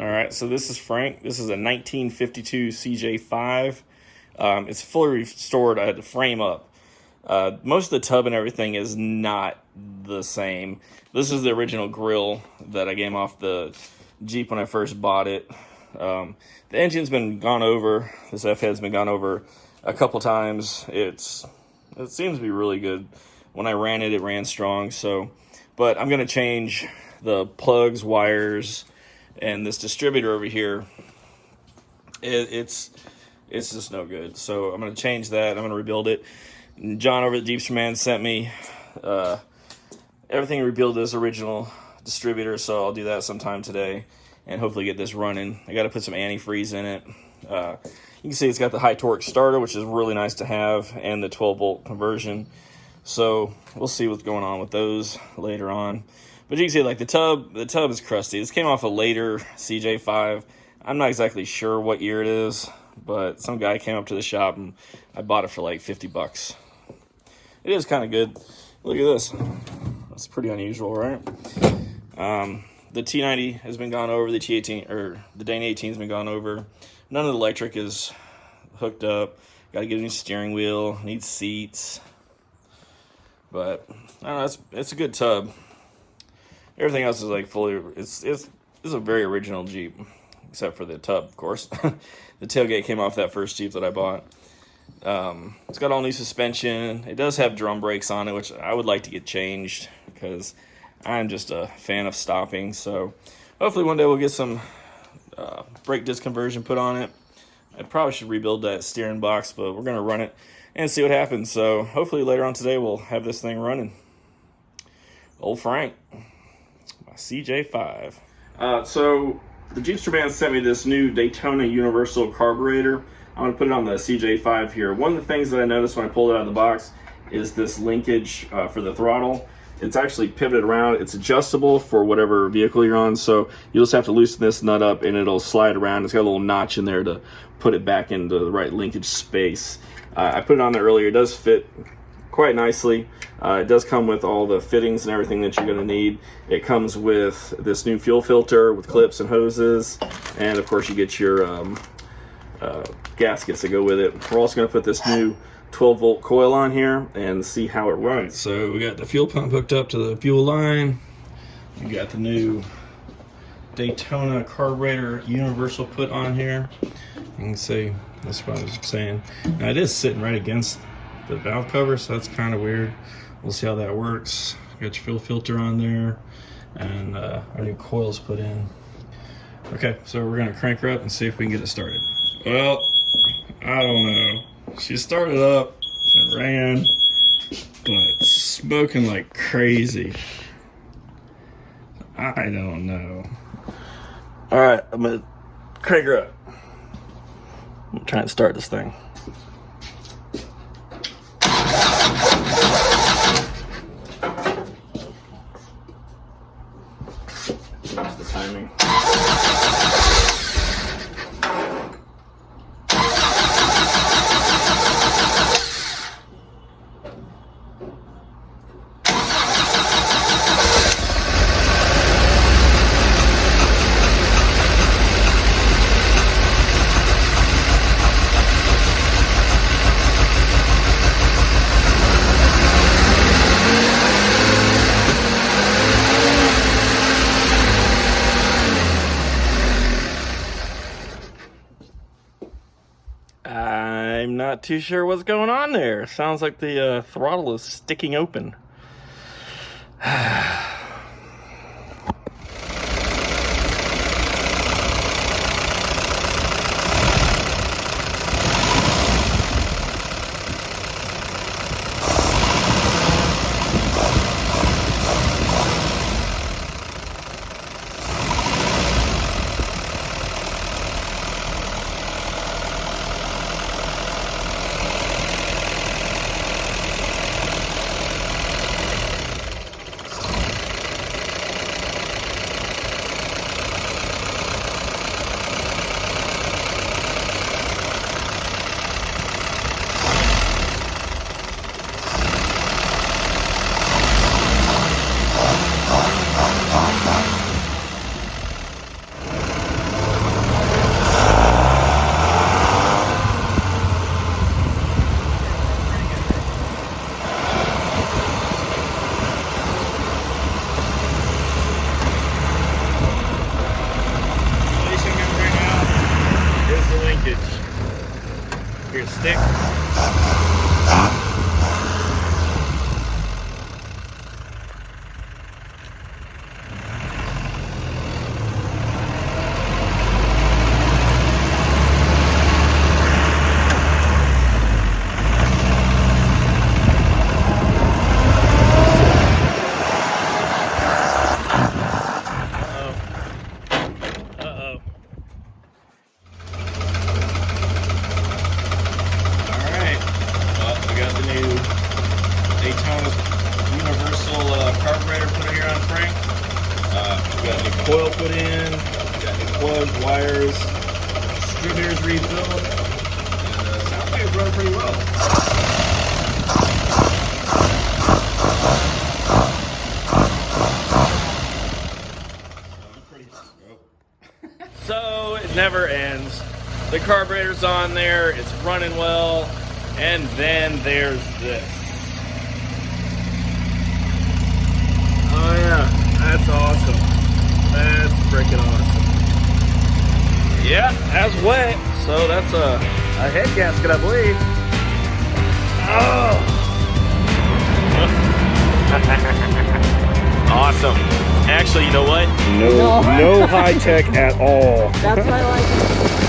All right, so this is Frank. This is a 1952 CJ5. It's fully restored. I had to frame up. Most of the tub and everything is not the same. This is the original grill that I came off the Jeep when I first bought it. The engine's been gone over. This F-head's been gone over a couple times. It seems to be really good. When I ran it, it ran strong. But I'm gonna change the plugs, wires, and this distributor over here. It's just no good. So I'm gonna change that. I'm gonna rebuild it. And John over at Jeepster Man sent me everything to rebuild this original distributor. So I'll do that sometime today and hopefully get this running. I got to put some antifreeze in it. You can see it's got the high torque starter, which is really nice to have, and the 12-volt conversion. So we'll see what's going on with those later on. But you can see, like, the tub is crusty. This came off a later CJ5. I'm not exactly sure what year it is, but some guy came up to the shop and I bought it for like 50 bucks. It is kind of good. Look at this. That's pretty unusual, right? The T90 has been gone over. The T18 or the Dane 18 has been gone over. None of the electric is hooked up. Got to get a new steering wheel. Needs seats. But I don't know. It's a good tub. Everything else is like fully. It's a very original Jeep, except for the tub, of course. The tailgate came off that first Jeep that I bought. It's got all new suspension. It does have drum brakes on it, which I would like to get changed because I'm just a fan of stopping. So hopefully one day we'll get some brake disc conversion put on it. I probably should rebuild that steering box, but we're going to run it and see what happens. So hopefully later on today we'll have this thing running. Old Frank, my CJ5. So the Jeepster Man sent me this new Daytona Universal Carburetor. I'm going to put it on the CJ5 here. One of the things that I noticed when I pulled it out of the box is this linkage for the throttle. It's actually pivoted around. It's adjustable for whatever vehicle you're on, so you'll just have to loosen this nut up and it'll slide around. It's got a little notch in there to put it back into the right linkage space. I put it on there earlier. It does fit quite nicely. It does come with all the fittings and everything that you're going to need. It comes with this new fuel filter with clips and hoses, and of course you get your gaskets that go with it. We're also going to put this new 12-volt coil on here and see how it runs. So we got the fuel pump hooked up to the fuel line. We got the new Daytona Carburetor Universal put on here. You can see, that's what I was saying. Now it is sitting right against the valve cover, so that's kind of weird. We'll see how that works. Got your fuel filter on there, and our new coils put in. Okay, so we're gonna crank her up and see if we can get it started. Well, I don't know. She started up and ran, but smoking like crazy. I don't know. All right, I'm gonna crank her up. I'm trying to start this thing. Watch the timing. I'm not too sure what's going on there. Sounds like the throttle is sticking open. plugs, wires, distributors refilled, and sounds like it's running pretty well. So it never ends. The carburetor's on there, it's running well, and then there's this. Oh yeah, that's awesome. That's freaking awesome. Yeah, that's wet, so that's a head gasket, I believe. Oh! Awesome. Actually, you know what? No high tech at all. That's why I like it.